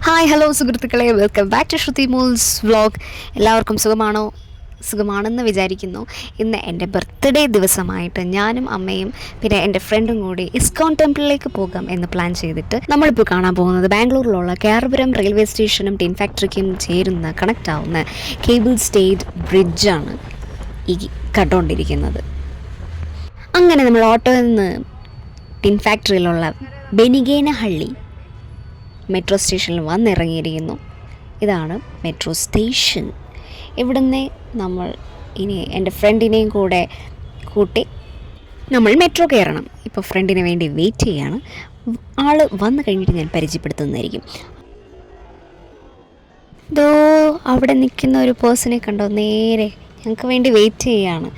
Hi hello സുഹൃത്തുക്കളെ, welcome back to Shruti മൂൾസ് vlog. എല്ലാവർക്കും സുഖമാണെന്ന് വിചാരിക്കുന്നു. ഇന്ന് എൻ്റെ ബർത്ത്ഡേ ദിവസമായിട്ട് ഞാനും അമ്മയും പിന്നെ എൻ്റെ ഫ്രണ്ടും കൂടി ഇസ്കോൺ ടെമ്പിളിലേക്ക് പോകാം എന്ന് പ്ലാൻ ചെയ്തിട്ട് നമ്മളിപ്പോൾ കാണാൻ പോകുന്നത് ബാംഗ്ലൂരിലുള്ള കേരപുരം റെയിൽവേ സ്റ്റേഷനും ടിൻ ഫാക്ടറിക്കും ചേരുന്ന കണക്റ്റ് ആവുന്ന കേബിൾ സ്റ്റേറ്റ് ബ്രിഡ്ജാണ് ഈ കണ്ടുകൊണ്ടിരിക്കുന്നത്. അങ്ങനെ നമ്മൾ ഓട്ടോയിൽ നിന്ന് ടിൻ ഫാക്ടറിയിലുള്ള ബെനിഗേനഹള്ളി മെട്രോ സ്റ്റേഷനിൽ വന്നിറങ്ങിയിരിക്കുന്നു. ഇതാണ് മെട്രോ സ്റ്റേഷൻ. ഇവിടുന്ന് നമ്മൾ ഇനി എൻ്റെ ഫ്രണ്ടിനെയും കൂടെ കൂട്ടി നമ്മൾ മെട്രോ കയറണം. ഇപ്പോൾ ഫ്രണ്ടിന് വേണ്ടി വെയിറ്റ് ചെയ്യാണ്. ആൾ വന്നു കഴിഞ്ഞിട്ട് ഞാൻ പരിചയപ്പെടുത്തുന്നതായിരിക്കും. ഇതോ അവിടെ നിൽക്കുന്ന ഒരു പേഴ്സണെ കണ്ടോ, നേരെ ഞങ്ങൾക്ക് വേണ്ടി വെയിറ്റ് ചെയ്യുകയാണ്.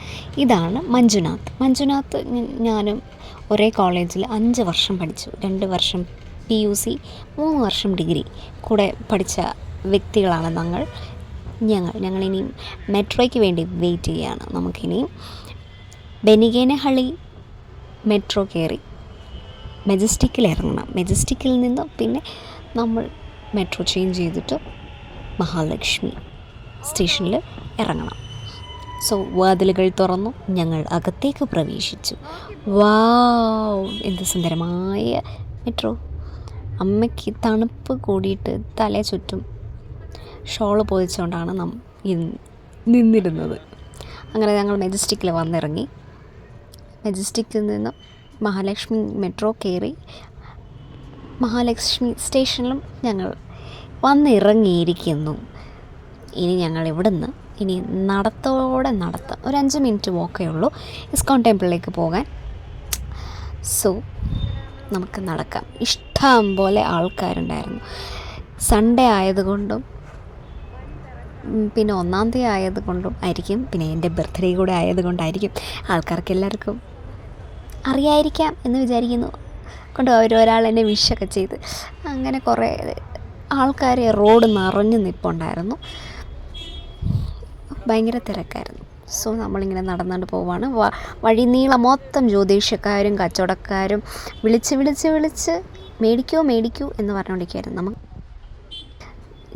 ഇതാണ് മഞ്ജുനാഥ്. ഞാനും ഒരേ കോളേജിൽ 5 വർഷം പഠിച്ചു. 2 വർഷം PUC, 3 വർഷം ഡിഗ്രി കൂടെ പഠിച്ച വ്യക്തികളാണ് ഞങ്ങളിനിയും മെട്രോയ്ക്ക് വേണ്ടി വെയിറ്റ് ചെയ്യുകയാണ്. നമുക്കിനിയും ബെനിഗേനഹള്ളി മെട്രോ കയറി മെജസ്റ്റിക്കിൽ ഇറങ്ങണം. മെജസ്റ്റിക്കിൽ നിന്ന് പിന്നെ നമ്മൾ മെട്രോ ചേഞ്ച് ചെയ്തിട്ട് മഹാലക്ഷ്മി സ്റ്റേഷനിൽ ഇറങ്ങണം. സോ വാതിലുകൾ തുറന്നു, ഞങ്ങൾ അകത്തേക്ക് പ്രവേശിച്ചു. വാവ്, എന്ത് സുന്ദരമായ മെട്രോ! അമ്മയ്ക്ക് തണുപ്പ് കൂടിയിട്ട് തലേ ചുറ്റും ഷോള് പൊതിച്ചുകൊണ്ടാണ് നിന്നിരുന്നത്. അങ്ങനെ ഞങ്ങൾ മെജസ്റ്റിക്കിൽ വന്നിറങ്ങി. മെജസ്റ്റിക്കിൽ നിന്ന് മഹാലക്ഷ്മി മെട്രോ കയറി മഹാലക്ഷ്മി സ്റ്റേഷനിലും ഞങ്ങൾ വന്നിറങ്ങിയിരിക്കുന്നു. ഇനി ഞങ്ങൾ ഇവിടുന്ന് നടത്തം ഒരു 5 മിനിറ്റ് വോക്കേ ഉള്ളൂ ഇസ്കോൺ ടെമ്പിളിലേക്ക് പോകാൻ. സോ നമുക്ക് നടക്കാം. ഇഷ്ടം പോലെ ആൾക്കാരുണ്ടായിരുന്നു. സൺഡേ ആയതുകൊണ്ടും പിന്നെ 1-ാം തീയതി ആയതുകൊണ്ടും ആയിരിക്കും, പിന്നെ എൻ്റെ ബർത്ത്ഡേ കൂടെ ആയതുകൊണ്ടായിരിക്കും ആൾക്കാർക്ക് എല്ലാവർക്കും അറിയായിരിക്കാം എന്ന് വിചാരിക്കുന്നു. കൊണ്ട് ഒരാൾ എന്നെ വിഷൊക്കെ ചെയ്ത് അങ്ങനെ കുറേ ആൾക്കാർ റോഡ് നിറഞ്ഞു നിൽപ്പുണ്ടായിരുന്നു. ഭയങ്കര തിരക്കായിരുന്നു. സോ നമ്മളിങ്ങനെ നടന്നുകൊണ്ട് പോവാണ്. വഴിനീളം മൊത്തം ജ്യോതിഷക്കാരും കച്ചവടക്കാരും വിളിച്ച് മേടിക്കൂ എന്ന് പറഞ്ഞുകൊണ്ടിരിക്കുകയായിരുന്നു. നമുക്ക്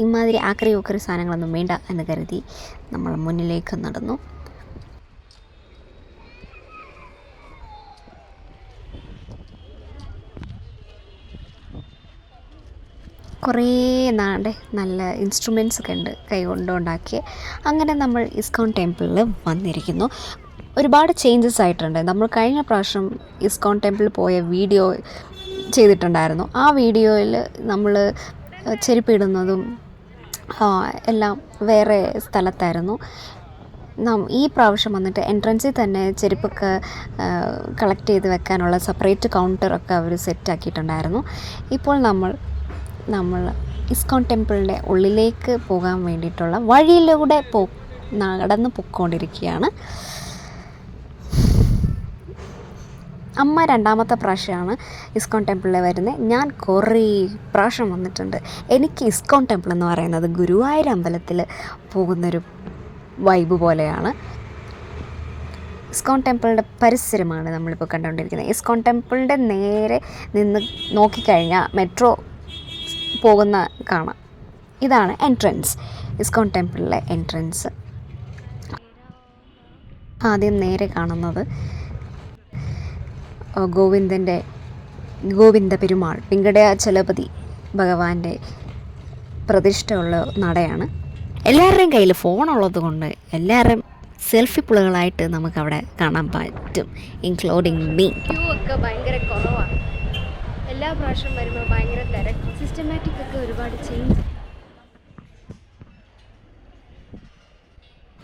ഇമാതിരി ആക്രി സാധനങ്ങളൊന്നും വേണ്ട എന്ന് കരുതി നമ്മൾ മുന്നിലേക്ക് നടന്നു. കുറേ നല്ല ഇൻസ്ട്രുമെൻറ്റ്സ് ഒക്കെ ഉണ്ട്, കൈ കൊണ്ടുണ്ടാക്കിയ. അങ്ങനെ നമ്മൾ ഇസ്കോൺ ടെമ്പിളിൽ വന്നിരിക്കുന്നു. ഒരുപാട് ചേഞ്ചസ് ആയിട്ടുണ്ട്. നമ്മൾ കഴിഞ്ഞ പ്രാവശ്യം ഇസ്കോൺ ടെമ്പിളിൽ പോയ വീഡിയോ ചെയ്തിട്ടുണ്ടായിരുന്നു. ആ വീഡിയോയിൽ നമ്മൾ ചെരുപ്പിടുന്നതും എല്ലാം വേറെ സ്ഥലത്തായിരുന്നു. ഈ പ്രാവശ്യം വന്നിട്ട് എൻട്രൻസിൽ തന്നെ ചെരുപ്പൊക്കെ കളക്ട് ചെയ്ത് വെക്കാനുള്ള സെപ്പറേറ്റ് കൗണ്ടറൊക്കെ അവർ സെറ്റാക്കിയിട്ടുണ്ടായിരുന്നു. ഇപ്പോൾ നമ്മൾ ഇസ്കോൺ ടെമ്പിളിൻ്റെ ഉള്ളിലേക്ക് പോകാൻ വേണ്ടിയിട്ടുള്ള വഴിയിലൂടെ നടന്ന് പൊയ്ക്കൊണ്ടിരിക്കുകയാണ്. അമ്മ 2-ാമത്തെ പ്രാവശ്യമാണ് ഇസ്കോൺ ടെമ്പിളിൽ വരുന്നത്. ഞാൻ കുറേ പ്രാവശ്യം വന്നിട്ടുണ്ട്. എനിക്ക് ഇസ്കോൺ ടെമ്പിൾ എന്ന് പറയുന്നത് ഗുരുവായൂർ അമ്പലത്തിൽ പോകുന്നൊരു വൈബ് പോലെയാണ്. ഇസ്കോൺ ടെമ്പിളിൻ്റെ പരിസരമാണ് നമ്മളിപ്പോൾ കണ്ടുകൊണ്ടിരിക്കുന്നത്. ഇസ്കോൺ ടെമ്പിളിൻ്റെ നേരെ നിന്ന് നോക്കിക്കഴിഞ്ഞാൽ മെട്രോ പോകുന്ന കാണാം. ഇതാണ് എൻട്രൻസ്, ഇസ്കോൺ ടെമ്പിളിലെ എൻട്രൻസ്. ആദ്യം നേരെ കാണുന്നത് ഗോവിന്ദ പെരുമാൾ വെങ്കടാചലപതി ഭഗവാന്റെ പ്രതിഷ്ഠയുള്ള നടയാണ്. എല്ലാവരുടെയും കയ്യിൽ ഫോണുള്ളത് കൊണ്ട് എല്ലാവരും സെൽഫി പുളുകളായിട്ട് നമുക്കവിടെ കാണാൻ പറ്റും, ഇൻക്ലൂഡിങ് മീ. ക്യൂ ഒക്കെ ഭയങ്കര കുറവാണ്. എല്ലാ പ്രാവശ്യം വരുമ്പോൾ ഭയങ്കര തിരക്ക്. സിസ്റ്റമാറ്റിക് ഒക്കെ ഒരുപാട് ചേഞ്ച്.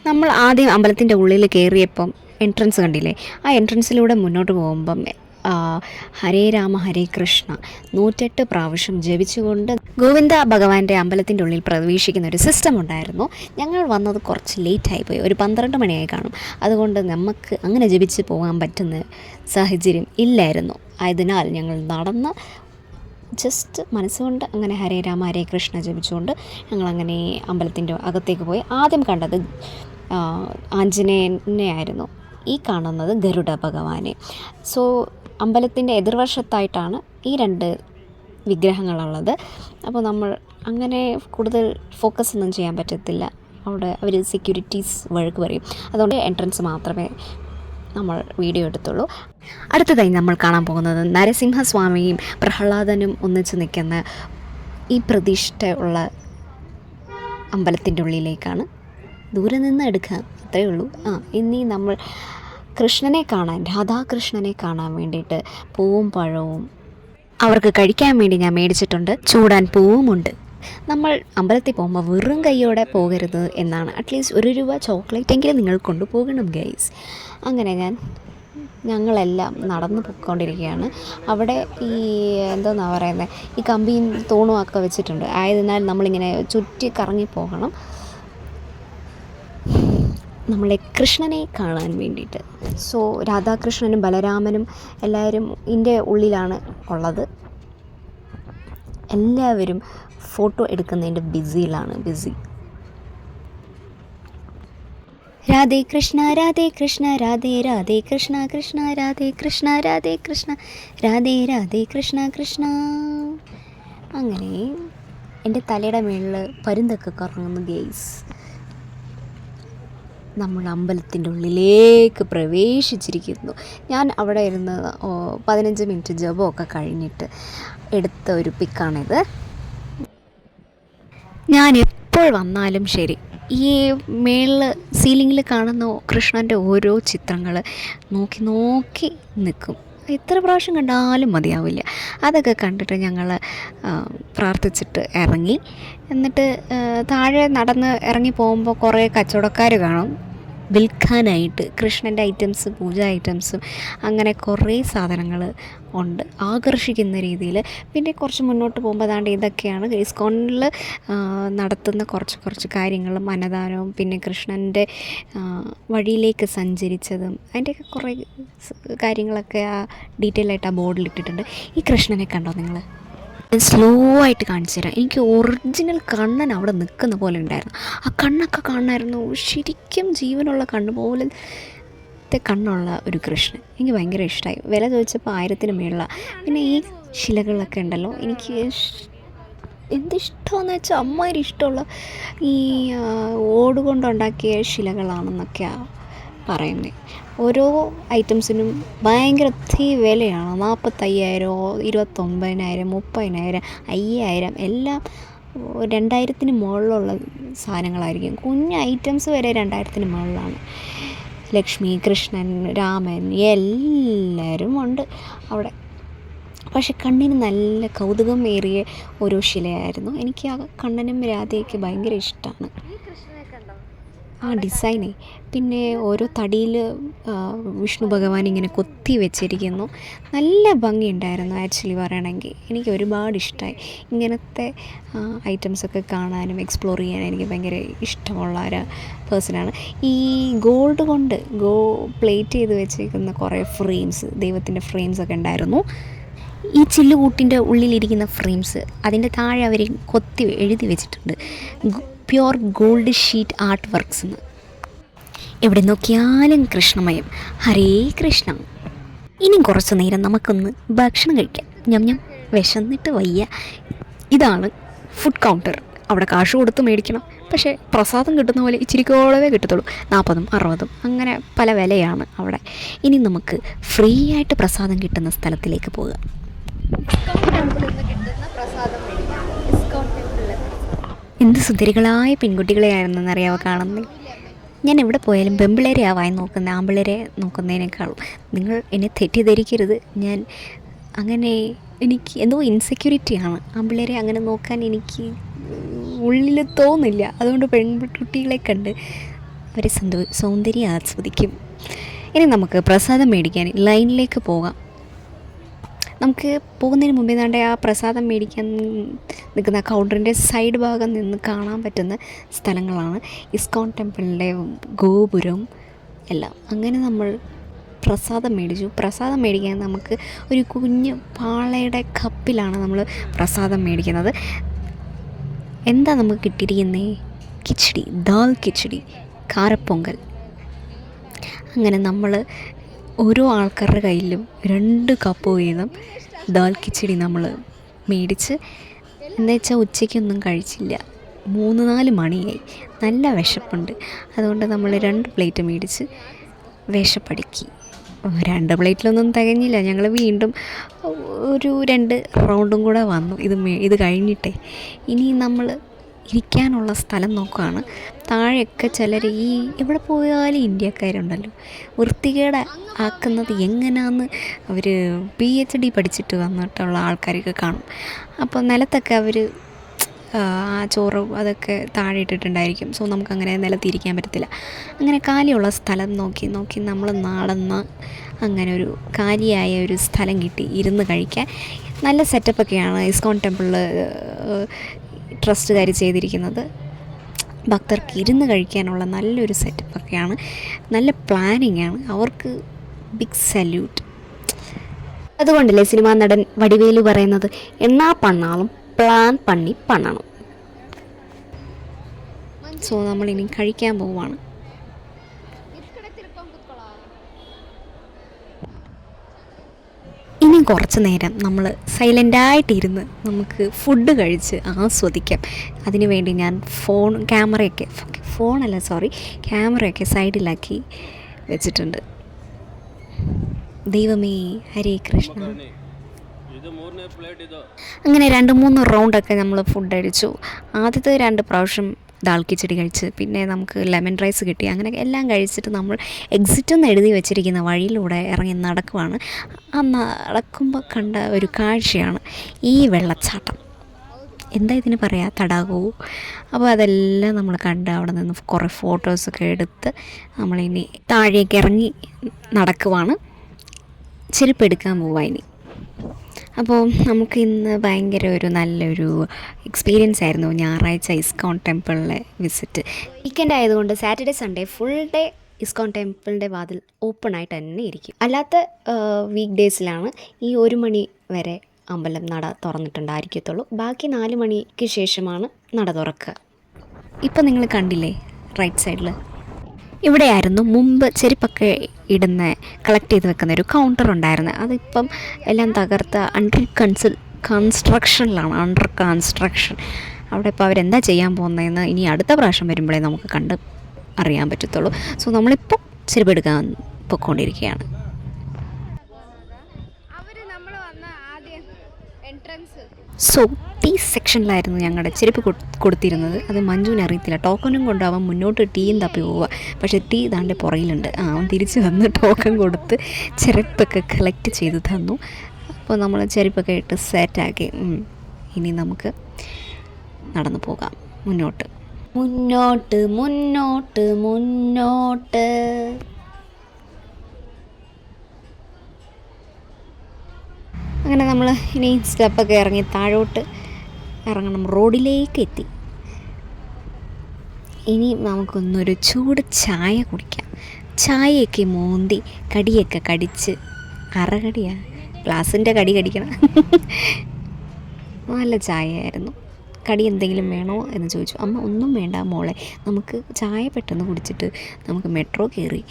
നമ്മൾ ആദ്യം അമ്പലത്തിൻ്റെ ഉള്ളിൽ കയറിയപ്പം എൻട്രൻസ് കണ്ടില്ലേ? ആ എൻട്രൻസിലൂടെ മുന്നോട്ട് പോകുമ്പം ഹരേ രാമ ഹരേ കൃഷ്ണ 108 പ്രാവശ്യം ജപിച്ചുകൊണ്ട് ഗോവിന്ദ ഭഗവാന്റെ അമ്പലത്തിൻ്റെ ഉള്ളിൽ പ്രവേശിക്കുന്ന ഒരു സിസ്റ്റം ഉണ്ടായിരുന്നു. ഞങ്ങൾ വന്നത് കുറച്ച് ലേറ്റായിപ്പോയി, ഒരു 12 മണിയായി കാണും. അതുകൊണ്ട് നമുക്ക് അങ്ങനെ ജപിച്ച് പോകാൻ പറ്റുന്ന സാഹചര്യം ഇല്ലായിരുന്നു. ആയതിനാൽ ഞങ്ങൾ നടന്ന് ജസ്റ്റ് മനസ്സുകൊണ്ട് അങ്ങനെ ഹരേ രാമ ഹരേ കൃഷ്ണ ജപിച്ചുകൊണ്ട് ഞങ്ങളങ്ങനെ അമ്പലത്തിൻ്റെ അകത്തേക്ക് പോയി. ആദ്യം കണ്ടത് ആഞ്ജനേയനെ ആയിരുന്നു. ഈ കാണുന്നത് ഗരുഡ ഭഗവാനെ. സോ അമ്പലത്തിൻ്റെ എതിർവശത്തായിട്ടാണ് ഈ 2 വിഗ്രഹങ്ങളുള്ളത്. അപ്പോൾ നമ്മൾ അങ്ങനെ കൂടുതൽ ഫോക്കസ് ഒന്നും ചെയ്യാൻ പറ്റത്തില്ല. അവിടെ അവർ സെക്യൂരിറ്റീസ് വഴക്ക് പറയും. അതുകൊണ്ട് എൻട്രൻസ് മാത്രമേ നമ്മൾ വീഡിയോ എടുത്തുള്ളൂ. അടുത്തതായി നമ്മൾ കാണാൻ പോകുന്നത് നരസിംഹസ്വാമിയും പ്രഹ്ലാദനും ഒന്നിച്ച് നിൽക്കുന്ന ഈ പ്രതിഷ്ഠ ഉള്ള അമ്പലത്തിൻ്റെ ഉള്ളിലേക്കാണ്. ദൂരെ നിന്ന് എടുക്കാം, അത്രയേ ഉള്ളൂ. ഇനി നമ്മൾ കൃഷ്ണനെ കാണാൻ, രാധാകൃഷ്ണനെ കാണാൻ വേണ്ടിയിട്ട് പൂവും പഴവും അവർക്ക് കഴിക്കാൻ വേണ്ടി ഞാൻ മേടിച്ചിട്ടുണ്ട്. ചൂടാൻ പൂവുമുണ്ട്. നമ്മൾ അമ്പലത്തിൽ പോകുമ്പോൾ വെറും കൈയോടെ പോകരുത് എന്നാണ്. അറ്റ്ലീസ്റ്റ് ₹1 ചോക്ലേറ്റ് എങ്കിലും നിങ്ങൾ കൊണ്ടുപോകണം ഗൈസ്. അങ്ങനെ ഞങ്ങളെല്ലാം നടന്നു പോയിക്കൊണ്ടിരിക്കുകയാണ്. അവിടെ ഈ എന്തോന്നാണ് പറയുന്നത്, ഈ കമ്പിയും തൂണും ഒക്കെ വെച്ചിട്ടുണ്ട്. ആയതിനാൽ നമ്മളിങ്ങനെ ചുറ്റി കറങ്ങി പോകണം നമ്മളെ കൃഷ്ണനെ കാണാൻ വേണ്ടിയിട്ട്. സോ രാധാകൃഷ്ണനും ബലരാമനും എല്ലാവരും ഇതിൻ്റെ ഉള്ളിലാണ് ഉള്ളത്. എല്ലാവരും ഫോട്ടോ എടുക്കുന്നതിൻ്റെ ബിസി. രാധേ കൃഷ്ണ രാധേ കൃഷ്ണ രാധേ രാധേ കൃഷ്ണ കൃഷ്ണ രാധേ കൃഷ്ണ രാധേ കൃഷ്ണ രാധേ രാധേ കൃഷ്ണ കൃഷ്ണ. അങ്ങനെ എൻ്റെ തലയുടെ മുകളിൽ പരുന്തൊക്കെ കറങ്ങുന്നു ഗെയ്സ്. നമ്മൾ അമ്പലത്തിൻ്റെ ഉള്ളിലേക്ക് പ്രവേശിച്ചിരിക്കുന്നു. ഞാൻ അവിടെ ഇരുന്ന് 15 മിനിറ്റ് ജപമൊക്കെ കഴിഞ്ഞിട്ട് എടുത്ത ഒരു പിക്കാണിത്. ഞാൻ എപ്പോൾ വന്നാലും ശരി, ഈ മേളിൽ സീലിങ്ങിൽ കാണുന്ന കൃഷ്ണൻ്റെ ഓരോ ചിത്രങ്ങൾ നോക്കി നിൽക്കും. എത്ര പ്രാവശ്യം കണ്ടാലും മതിയാവില്ല. അതൊക്കെ കണ്ടിട്ട് ഞങ്ങൾ പ്രാർത്ഥിച്ചിട്ട് ഇറങ്ങി. എന്നിട്ട് താഴെ നടന്ന് ഇറങ്ങി പോകുമ്പോൾ കുറേ കച്ചവടക്കാർ കാണും വിൽക്കാനായിട്ട്. കൃഷ്ണൻ്റെ ഐറ്റംസ്, പൂജ ഐറ്റംസും അങ്ങനെ കുറേ സാധനങ്ങൾ ഉണ്ട് ആകർഷിക്കുന്ന രീതിയിൽ. പിന്നെ കുറച്ച് മുന്നോട്ട് പോകുമ്പോൾ അതാണ്ട് ഇതൊക്കെയാണ് ഇസ്കോണിൽ നടത്തുന്ന കുറച്ച് കാര്യങ്ങളും അന്നദാനവും പിന്നെ കൃഷ്ണൻ്റെ വഴിയിലേക്ക് സഞ്ചരിച്ചതും അതിൻ്റെയൊക്കെ കുറേ കാര്യങ്ങളൊക്കെ ഡീറ്റെയിൽ ആയിട്ട് ആ ബോർഡിൽ ഇട്ടിട്ടുണ്ട്. ഈ കൃഷ്ണനെ കണ്ടോ നിങ്ങൾ? ഞാൻ സ്ലോ ആയിട്ട് കാണിച്ചു തരാം. എനിക്ക് ഒറിജിനൽ കണ്ണൻ അവിടെ നിൽക്കുന്ന പോലെ ഉണ്ടായിരുന്നു. ആ കണ്ണൊക്കെ കാണാമായിരുന്നു. ശരിക്കും ജീവനുള്ള കണ്ണ് പോലത്തെ കണ്ണുള്ള ഒരു കൃഷ്ണൻ. എനിക്ക് ഭയങ്കര ഇഷ്ടമായി. വില ചോദിച്ചപ്പോൾ 1000-ന് മേളിലാണ്. പിന്നെ ഈ ശിലകളൊക്കെ ഉണ്ടല്ലോ, എനിക്ക് എന്തിഷ്ടമെന്ന് വെച്ചാൽ അമ്മാതിരി ഇഷ്ടമുള്ള ഈ ഓടുകൊണ്ടുണ്ടാക്കിയ ശിലകളാണെന്നൊക്കെയാണ് പറയുന്നത്. ഓരോ ഐറ്റംസിനും ഭയങ്കര വിലയാണ്. 45,000, 29,000, 30,000, 5,000 എല്ലാം 2,000-ന് മുകളിലുള്ള സാധനങ്ങളായിരിക്കും. കുഞ്ഞ് ഐറ്റംസ് വരെ 2,000-ന് മുകളിലാണ്. ലക്ഷ്മി, കൃഷ്ണൻ, രാമൻ എല്ലാവരും ഉണ്ട് അവിടെ. പക്ഷെ കണ്ണിന് നല്ല കൗതുകമേറിയ ഓരോ ശിലയായിരുന്നു. എനിക്ക് ആ കണ്ണനും രാധയൊക്കെ ഭയങ്കര ഇഷ്ടമാണ്. ആ ഡിസൈനേ. പിന്നെ ഓരോ തടിയിൽ വിഷ്ണു ഭഗവാൻ ഇങ്ങനെ കൊത്തി വെച്ചിരിക്കുന്നു. നല്ല ഭംഗിയുണ്ടായിരുന്നു ആക്ച്വലി പറയണമെങ്കിൽ. എനിക്ക് ഒരുപാട് ഇഷ്ടമായി. ഇങ്ങനത്തെ ഐറ്റംസൊക്കെ കാണാനും എക്സ്പ്ലോർ ചെയ്യാനും എനിക്ക് ഭയങ്കര ഇഷ്ടമുള്ള ഒരു പേഴ്സണാണ്. ഈ ഗോൾഡ് കൊണ്ട് പ്ലേറ്റ് ചെയ്ത് വെച്ചിരിക്കുന്ന കുറേ ഫ്രെയിംസ്, ദൈവത്തിൻ്റെ ഫ്രെയിംസൊക്കെ ഉണ്ടായിരുന്നു. ഈ ചില്ലുകൂട്ടിൻ്റെ ഉള്ളിലിരിക്കുന്ന ഫ്രെയിംസ് അതിൻ്റെ താഴെ അവർ കൊത്തി എഴുതി വെച്ചിട്ടുണ്ട്, pure gold sheet art works എന്ന്. എവിടെ നോക്കിയാലും കൃഷ്ണമയം. ഹരേ കൃഷ്ണ. ഇനിയും കുറച്ച് നേരം നമുക്കൊന്ന് ഭക്ഷണം കഴിക്കാം. ഞാൻ വിശന്നിട്ട് വയ്യ. ഇതാണ് ഫുഡ് കൗണ്ടർ. അവിടെ കാശ് കൊടുത്ത് മേടിക്കണം. പക്ഷേ പ്രസാദം കിട്ടുന്ന പോലെ ഇച്ചിരിക്കോളവേ കിട്ടത്തുള്ളൂ. 40-ഉം 60-ഉം അങ്ങനെ പല വിലയാണ് അവിടെ. ഇനി നമുക്ക് ഫ്രീ ആയിട്ട് പ്രസാദം കിട്ടുന്ന സ്ഥലത്തിലേക്ക് പോകാം. എന്ത് സുന്ദരികളായ പെൺകുട്ടികളെയായിരുന്നെന്നറിയാവോ കാണുന്നത്. ഞാൻ എവിടെ പോയാലും പെമ്പിളേരെ ആവാൻ നോക്കുന്നത് ആമ്പിളേരെ നോക്കുന്നതിനേക്കാളും. നിങ്ങൾ എന്നെ തെറ്റിദ്ധരിക്കരുത്. ഞാൻ അങ്ങനെ എനിക്ക് എന്തോ ഇൻസെക്യൂരിറ്റിയാണ്. ആമ്പിളേരെ അങ്ങനെ നോക്കാൻ എനിക്ക് ഉള്ളിൽ തോന്നില്ല. അതുകൊണ്ട് പെൺകുട്ടികളെ കണ്ട് അവരെ സൗന്ദര്യം ആസ്വദിക്കും. ഇനി നമുക്ക് പ്രസാദം മേടിക്കാൻ ലൈനിലേക്ക് പോകാം. നമുക്ക് പോകുന്നതിന് മുമ്പേ താണ്ടെ ആ പ്രസാദം മേടിക്കാൻ നിൽക്കുന്ന കൗണ്ടറിൻ്റെ സൈഡ് ഭാഗം നിന്ന് കാണാൻ പറ്റുന്ന സ്ഥലങ്ങളാണ് ഇസ്കോൺ ടെമ്പിളിൻ്റെ ഗോപുരം എല്ലാം. അങ്ങനെ നമ്മൾ പ്രസാദം മേടിച്ചു. പ്രസാദം മേടിക്കാൻ നമുക്ക് ഒരു കുഞ്ഞ് പാളയുടെ കപ്പിലാണ് നമ്മൾ പ്രസാദം മേടിക്കുന്നത്. എന്താ നമുക്ക് കിട്ടിയിരിക്കുന്നത്? കിച്ചടി, ദാൽ കിച്ചടി, കാരപ്പൊങ്കൽ. അങ്ങനെ നമ്മൾ ഓരോ ആൾക്കാരുടെ കയ്യിലും 2 കപ്പ് വീതം ദാൽ കിച്ചടി നമ്മൾ മേടിച്ച് എന്നുവെച്ചാൽ ഉച്ചയ്ക്കൊന്നും കഴിച്ചില്ല, 3-4 മണിയായി, നല്ല വിശപ്പുണ്ട്. അതുകൊണ്ട് നമ്മൾ 2 പ്ലേറ്റ് മേടിച്ച് വിശപ്പടുക്കി. 2 പ്ലേറ്റിലൊന്നും തികഞ്ഞില്ല. ഞങ്ങൾ വീണ്ടും ഒരു 2 റൗണ്ടും കൂടെ വന്നു ഇത് കഴിഞ്ഞിട്ടേ. ഇനി നമ്മൾ ഇരിക്കാനുള്ള സ്ഥലം നോക്കുകയാണ്. താഴെയൊക്കെ ചിലർ എവിടെ പോയാലും ഇന്ത്യക്കാരുണ്ടല്ലോ, വൃത്തികേട് ആക്കുന്നത് എങ്ങനെയാണെന്ന് അവർ PhD പഠിച്ചിട്ട് വന്നിട്ടുള്ള ആൾക്കാരൊക്കെ കാണും. അപ്പോൾ നിലത്തൊക്കെ അവർ ചോറ് അതൊക്കെ താഴെ ഇട്ടിട്ടുണ്ടായിരിക്കും. സോ നമുക്കങ്ങനെ നിലത്തിരിക്കാൻ പറ്റത്തില്ല. അങ്ങനെ കാലിയുള്ള സ്ഥലം നോക്കി നമ്മൾ നടന്ന് അങ്ങനെ ഒരു കാലിയായ ഒരു സ്ഥലം കിട്ടി ഇരുന്ന് കഴിക്കാൻ. നല്ല സെറ്റപ്പൊക്കെയാണ് ഇസ്കോൺ ടെമ്പിളിൽ ട്രസ്റ്റുകാർ ചെയ്തിരിക്കുന്നത്. ഭക്തർക്ക് ഇരുന്ന് കഴിക്കാനുള്ള നല്ലൊരു സെറ്റപ്പൊക്കെയാണ്, നല്ല പ്ലാനിങ് ആണ്. അവർക്ക് ബിഗ് സല്യൂട്ട്. അതുകൊണ്ടല്ലേ സിനിമാ നടൻ വടിവേലു പറയുന്നത്, എന്നാ പണ്ണാലും പ്ലാൻ പണി പണണം. സോ നമ്മളിനി കഴിക്കാൻ പോവാണ്. ഇനി കുറച്ച് നേരം നമ്മൾ സൈലൻ്റായിട്ടിരുന്ന് നമുക്ക് ഫുഡ് കഴിച്ച് ആസ്വദിക്കാം. അതിനുവേണ്ടി ഞാൻ ക്യാമറയൊക്കെ സൈഡിലാക്കി വെച്ചിട്ടുണ്ട്. ദൈവമേ, ഹരേ കൃഷ്ണ. അങ്ങനെ 2-3 റൗണ്ടൊക്കെ നമ്മൾ ഫുഡ് അടിച്ചു. ആദ്യത്തെ 2 പ്രാവശ്യം ദാൽ കിച്ചടി കഴിച്ച്, പിന്നെ നമുക്ക് ലെമൺ റൈസ് കിട്ടി. അങ്ങനെ എല്ലാം കഴിച്ചിട്ട് നമ്മൾ എക്സിറ്റ് എന്ന് എഴുതി വെച്ചിരിക്കുന്ന വഴിയിലൂടെ ഇറങ്ങി നടക്കുവാണ്. ആ നടക്കുമ്പോൾ കണ്ട ഒരു കാഴ്ചയാണ് ഈ വെള്ളച്ചാട്ടം. എന്താ ഇതിന് പറയുക, തടാകവും. അപ്പോൾ അതെല്ലാം നമ്മൾ കണ്ട് അവിടെ നിന്ന് കുറേ ഫോട്ടോസൊക്കെ എടുത്ത് നമ്മളിനി താഴേക്ക് ഇറങ്ങി നടക്കുവാണ്. ചെരുപ്പെടുക്കാൻ പോവാ ഇനി. അപ്പോൾ നമുക്ക് ഇന്ന് ഭയങ്കര നല്ലൊരു എക്സ്പീരിയൻസ് ആയിരുന്നു ഞായറാഴ്ച ഇസ്കോൺ ടെമ്പിളിലെ വിസിറ്റ്. വീക്കെൻഡ് ആയതുകൊണ്ട് Saturday Sunday full day ISKCON ടെമ്പിളിൻ്റെ വാതിൽ ഓപ്പൺ ആയിട്ട് തന്നെ ഇരിക്കും. അല്ലാത്ത വീക്ക് ഡേയ്സിലാണ് ഈ 1 മണി വരെ അമ്പലം നട തുറന്നിട്ടുണ്ടായിരിക്കത്തുള്ളൂ. ബാക്കി 4 മണിക്ക് ശേഷമാണ് നട തുറക്കുക. ഇപ്പം നിങ്ങൾ കണ്ടില്ലേ റൈറ്റ് സൈഡിൽ, ഇവിടെയായിരുന്നു മുമ്പ് ചെരുപ്പൊക്കെ കളക്ട് ചെയ്ത് വെക്കുന്ന ഒരു കൗണ്ടർ ഉണ്ടായിരുന്നു. അതിപ്പം എല്ലാം തകർത്ത് അണ്ടർ കൺസ്ട്രക്ഷൻ. അവിടെ ഇപ്പോൾ അവരെന്താ ചെയ്യാൻ പോകുന്നതെന്ന് ഇനി അടുത്ത പ്രാവശ്യം വരുമ്പോഴേ നമുക്ക് കണ്ട് അറിയാൻ പറ്റത്തുള്ളൂ. സോ നമ്മളിപ്പോൾ ചെരുപ്പെടുക്കാൻ പൊയ്ക്കൊണ്ടിരിക്കുകയാണ്. സോ ടീ സെക്ഷനിലായിരുന്നു ഞങ്ങളുടെ ചെരുപ്പ് കൊടുത്തിരുന്നത്. അത് മഞ്ജുവിന് അറിയത്തില്ല. ടോക്കണും കൊണ്ട് അവൻ മുന്നോട്ട് ടീയും തപ്പി പോവുക. പക്ഷേ ടീ താണ്ടെ പുറയിലുണ്ട്. അവൻ തിരിച്ച് വന്ന് ടോക്കൺ കൊടുത്ത് ചെരുപ്പൊക്കെ കളക്ട് ചെയ്ത് തന്നു. അപ്പോൾ നമ്മൾ ചെരുപ്പൊക്കെ ഇട്ട് സെറ്റാക്കി. ഇനി നമുക്ക് നടന്നു പോകാം മുന്നോട്ട്. അങ്ങനെ നമ്മൾ ഇനി സ്റ്റെപ്പൊക്കെ ഇറങ്ങി താഴോട്ട് ഇറങ്ങണം. റോഡിലേക്ക് എത്തി. ഇനി നമുക്കൊന്നൊരു ചൂട് ചായ കുടിക്കാം. ചായയൊക്കെ മോന്തി കടിയൊക്കെ കടിച്ച് ഗ്ലാസിൻ്റെ കടി കടിക്കണം. നല്ല ചായയായിരുന്നു. കടി എന്തെങ്കിലും വേണോ എന്ന് ചോദിച്ചു. അമ്മ ഒന്നും വേണ്ട മോളെ, നമുക്ക് ചായ പെട്ടെന്ന് കുടിച്ചിട്ട് നമുക്ക് മെട്രോ കയറി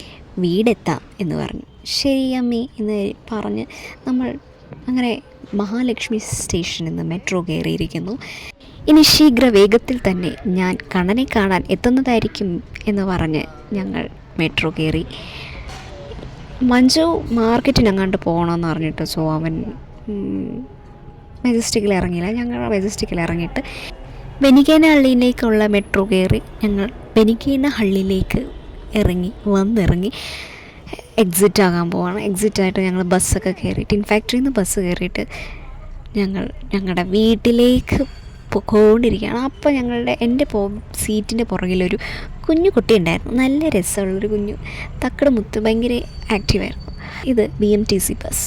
വീടെത്താം എന്ന് പറഞ്ഞു. ശരി അമ്മേ എന്ന് പറഞ്ഞ് നമ്മൾ അങ്ങനെ മഹാലക്ഷ്മി സ്റ്റേഷനിൽ നിന്ന് മെട്രോ കയറിയിരിക്കുന്നു. ഇനി ശീഘ്ര വേഗത്തിൽ തന്നെ ഞാൻ കണ്ണനെ കാണാൻ എത്തുന്നതായിരിക്കും എന്ന് പറഞ്ഞ് ഞങ്ങൾ മെട്രോ കയറി. മഞ്ജു മാർക്കറ്റിനങ്ങാണ്ട് പോകണമെന്ന് പറഞ്ഞിട്ട് സോ അവൻ മെജസ്റ്റിക്കിൽ ഇറങ്ങിയില്ല. ഞങ്ങൾ മെജസ്റ്റിക്കിൽ ഇറങ്ങിയിട്ട് ബെനിക്കേനഹള്ളിയിലേക്കുള്ള മെട്രോ കയറി. ഞങ്ങൾ ബെനിക്കേനഹള്ളിയിലേക്ക് വന്നിറങ്ങി എക്സിറ്റ് ആകാൻ പോവാണ്. എക്സിറ്റായിട്ട് ഞങ്ങൾ ബസ്സൊക്കെ കയറിയിട്ട് ടിൻ ഫാക്ടറിയിൽ നിന്ന് ബസ് കയറിയിട്ട് ഞങ്ങളുടെ വീട്ടിലേക്ക് പോയിക്കൊണ്ടിരിക്കുകയാണ്. അപ്പോൾ എൻ്റെ സീറ്റിൻ്റെ പുറകിലൊരു കുഞ്ഞു കുട്ടി ഉണ്ടായിരുന്നു. നല്ല രസമുള്ളൊരു കുഞ്ഞു തക്കട് മുത്ത്, ഭയങ്കര ആക്റ്റീവായിരുന്നു. ഇത് BMTC ബസ്.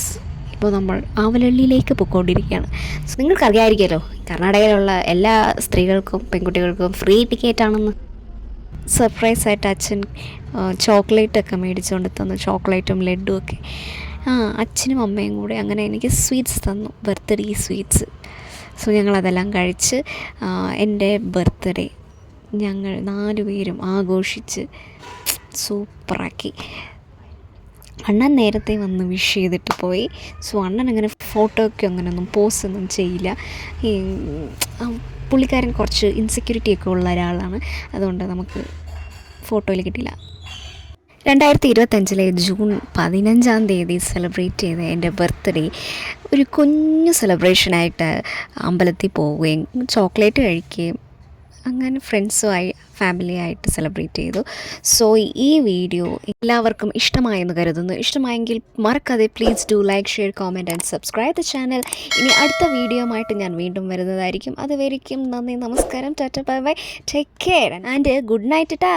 ഇപ്പോൾ നമ്മൾ ആവലഹള്ളിയിലേക്ക് പോയിക്കൊണ്ടിരിക്കുകയാണ്. സോ നിങ്ങൾക്കറിയാമായിരിക്കുമല്ലോ കർണാടകയിലുള്ള എല്ലാ സ്ത്രീകൾക്കും പെൺകുട്ടികൾക്കും ഫ്രീ ടിക്കറ്റാണെന്ന്. സർപ്രൈസായിട്ട് അച്ഛൻ ചോക്ലേറ്റൊക്കെ മേടിച്ചുകൊണ്ട് തന്നു, ചോക്ലേറ്റും ലഡ്ഡും ഒക്കെ. അച്ഛനും അമ്മയും കൂടെ അങ്ങനെ എനിക്ക് സ്വീറ്റ്സ് തന്നു, ബർത്ത്ഡേ സ്വീറ്റ്സ്. സോ ഞങ്ങളതെല്ലാം കഴിച്ച് എൻ്റെ ബർത്ത്ഡേ ഞങ്ങൾ 4 പേരും ആഘോഷിച്ച് സൂപ്പറാക്കി. അണ്ണൻ നേരത്തെ വന്ന് വിഷ് ചെയ്തിട്ട് പോയി. സോ അണ്ണൻ അങ്ങനെ ഫോട്ടോയ്ക്ക് അങ്ങനെയൊന്നും പോസ്റ്റ് ഒന്നും ചെയ്യില്ല. ഈ പുള്ളിക്കാരൻ കുറച്ച് ഇൻസെക്യൂരിറ്റിയൊക്കെ ഉള്ള ഒരാളാണ്. അതുകൊണ്ട് നമുക്ക് ഫോട്ടോയിൽ കിട്ടില്ല. 2025 ജൂൺ 15 സെലിബ്രേറ്റ് ചെയ്ത എൻ്റെ ബർത്ത്ഡേ ഒരു കുഞ്ഞു സെലിബ്രേഷനായിട്ട് അമ്പലത്തിൽ പോവുകയും ചോക്ലേറ്റ് കഴിക്കുകയും അങ്ങനെ ഫ്രണ്ട്സുമായി ഫാമിലിയായിട്ട് സെലിബ്രേറ്റ് ചെയ്തു. സോ ഈ വീഡിയോ എല്ലാവർക്കും ഇഷ്ടമായെന്ന് കരുതുന്നു. ഇഷ്ടമായെങ്കിൽ മറക്കാതെ please do like, share, comment and subscribe the channel. ഇനി അടുത്ത വീഡിയോ ആയിട്ട് ഞാൻ വീണ്ടും വരുന്നതായിരിക്കും. അതുവരേക്കും നന്ദി, നമസ്കാരം, Tata, bye bye, take care and good night ടാ.